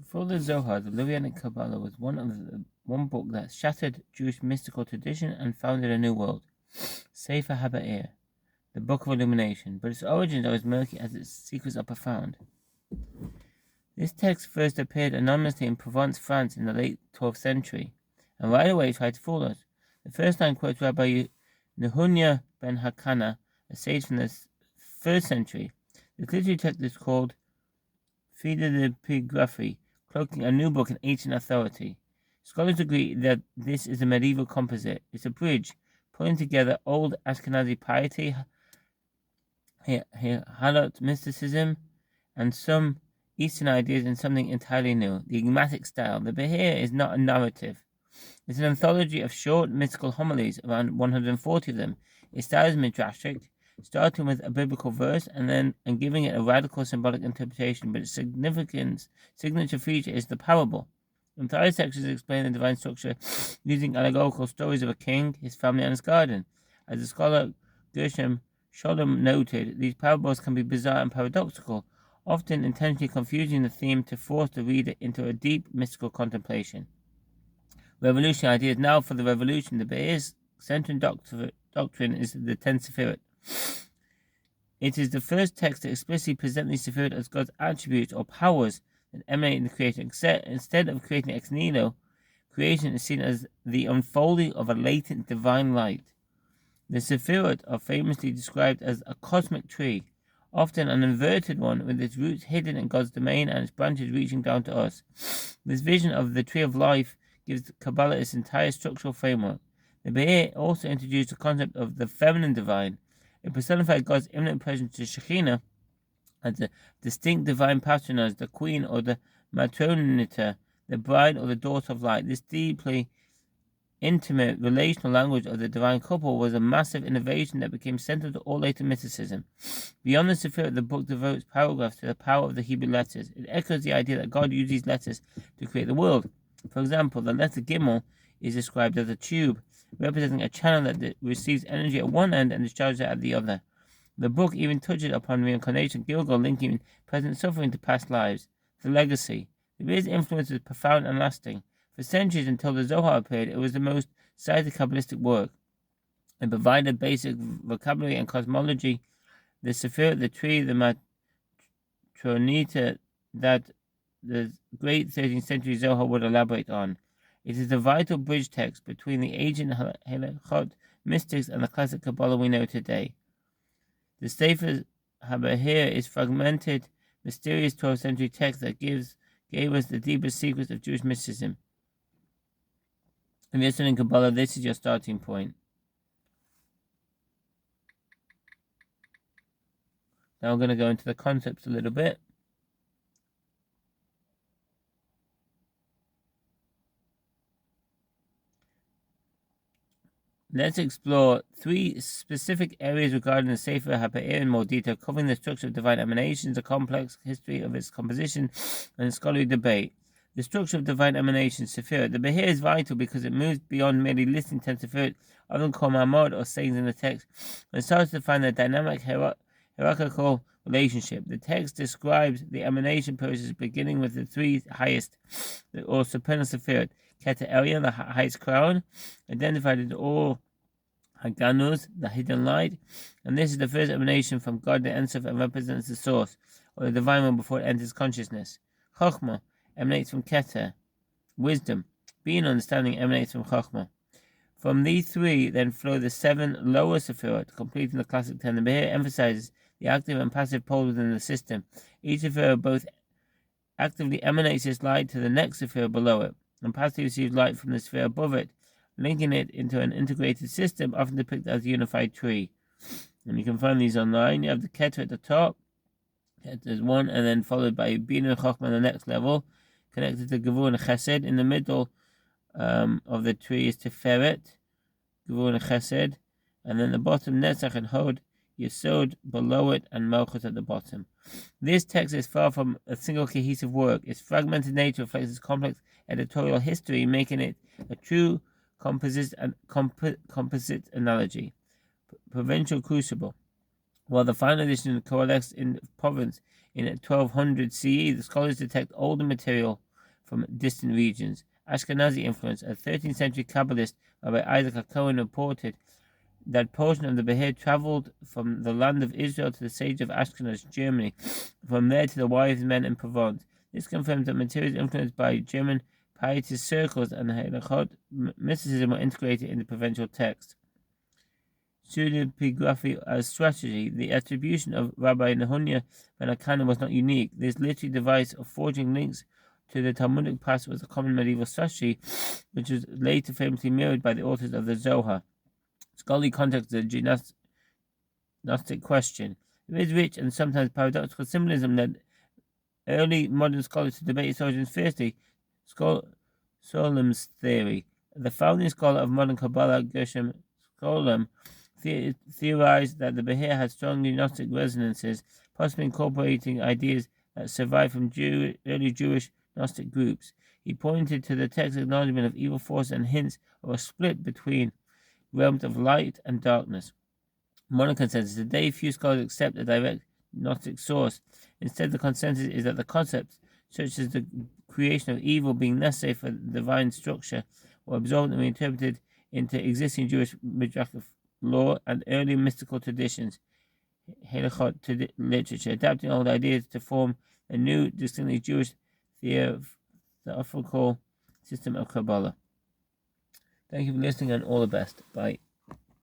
Before the Zohar, the Levitical Kabbalah was one book that shattered Jewish mystical tradition and founded a new world. Sefer Bahir, the Book of Illumination, but its origins are as murky as its secrets are profound. This text first appeared anonymously in Provence, France in the late 12th century, and right away tried to fool us. The first line quotes Rabbi Nehunya ben Hakana, a sage from the 1st century. The literary text is called Fida de Epigraphy, cloaking a new book in ancient authority. Scholars agree that this is a medieval composite. It's a bridge, pulling together old Ashkenazi piety, Halot mysticism, and some Eastern ideas in something entirely new, the enigmatic style. The Bahir is not a narrative. It's an anthology of short mystical homilies, around 140 of them. Its style is midrashic, starting with a biblical verse and giving it a radical symbolic interpretation, but its signature feature is the parable. Entire sections explain the divine structure using allegorical stories of a king, his family, and his garden. As the scholar Gershom Sholem noted, these parables can be bizarre and paradoxical, often intentionally confusing the theme to force the reader into a deep mystical contemplation. Revolutionary ideas. Now for the revolution. The Bahir's central doctrine is the 10 Sephirot. It is the first text to explicitly present these Sephirot as God's attributes or powers that emanate in the creation. Instead of creating ex nihilo, creation is seen as the unfolding of a latent divine light. The Sephirot are famously described as a cosmic tree, often an inverted one with its roots hidden in God's domain and its branches reaching down to us. This vision of the tree of life gives Kabbalah its entire structural framework. The Bahir also introduced the concept of the feminine divine. It personified God's immanent presence to Shekhinah as a distinct divine patronage, the queen or the matronita, the bride or the daughter of light. This deeply intimate relational language of the divine couple was a massive innovation that became central to all later mysticism. Beyond the Sephirot, the book devotes paragraphs to the power of the Hebrew letters. It echoes the idea that God used these letters to create the world. For example, the letter Gimel is described as a tube, representing a channel that receives energy at one end and discharges it at the other. The book even touches upon reincarnation, Gilgal linking present suffering to past lives. The legacy. The Bahir's influence is profound and lasting. For centuries until the Zohar appeared, it was the most cited Kabbalistic work. It provided basic vocabulary and cosmology. The Sephirot, the tree, the matronita that the great 13th century Zohar would elaborate on. It is a vital bridge text between the ancient Halachot mystics and the classic Kabbalah we know today. The Sefer Bahir is fragmented, mysterious 12th century text that gave us the deepest secrets of Jewish mysticism. If you're studying Kabbalah, this is your starting point. Now we're going to go into the concepts a little bit. Let's explore 3 specific areas regarding the Sefer Bahir in more detail, covering the structure of divine emanations, the complex history of its composition, and scholarly debate. The structure of divine emanations, Sephirot. The Bahir is vital because it moves beyond merely listing 10 Sephirot, often called Ma'amot or sayings in the text, and starts to find a dynamic hierarchical relationship. The text describes the emanation process beginning with the 3 highest, or supernal Sephirot. Keter Elyon, the highest crown, identified as all Haganuz, the hidden light, and this is the first emanation from God the Ein Sof and represents the source, or the divine one before it enters consciousness. Chokhmah emanates from Keter, wisdom. Being understanding emanates from Chokhmah. From these 3 then flow the 7 lower Sephirot, completing the classic 10. The Bahir emphasizes the active and passive poles within the system. Each Sephirot both actively emanates its light to the next Sephirot below it, and passively receives light from the sphere above it, linking it into an integrated system, often depicted as a unified tree. And you can find these online. You have the Keter at the top. Keter is 1, and then followed by Bina and Chokhmah on the next level, connected to Gevur and Chesed. In the middle of the tree is Tiferet, Gevur and Chesed, and then the bottom Netzach and Hod, Yesod below it, and Malchut at the bottom. This text is far from a single cohesive work. Its fragmented nature reflects its complex editorial history, making it a true composite analogy. Provincial crucible. While the final edition coalesced in Provence in 1200 CE, the scholars detect older material from distant regions. Ashkenazi influence. A 13th century Kabbalist, Rabbi Isaac Cohen, reported that portion of the Bahir traveled from the land of Israel to the sage of Ashkenaz, Germany, from there to the wise men in Provence. This confirms that materials influenced by German pietist circles and halachot mysticism were integrated in the provincial text. Pseudepigraphy as strategy. The attribution of Rabbi Nehunya ben Akana was not unique. This literary device of forging links to the Talmudic past was a common medieval strategy, which was later famously mirrored by the authors of the Zohar. Scholarly context is a Gnostic question. There is rich and sometimes paradoxical symbolism that early modern scholars to debate its origins. Firstly, Solem's theory. The founding scholar of modern Kabbalah, Gershom Scholem, theorized that the Bahir had strong Gnostic resonances, possibly incorporating ideas that survived from early Jewish Gnostic groups. He pointed to the text's acknowledgement of evil force and hints of a split between realms of light and darkness. Modern consensus. Today, few scholars accept a direct Gnostic source. Instead, the consensus is that the concepts, such as the creation of evil being necessary for divine structure, were absorbed and reinterpreted into existing Jewish midrash law and early mystical traditions, halachot literature, adapting old ideas to form a new, distinctly Jewish theosophical system of Kabbalah. Thank you for listening and all the best. Bye.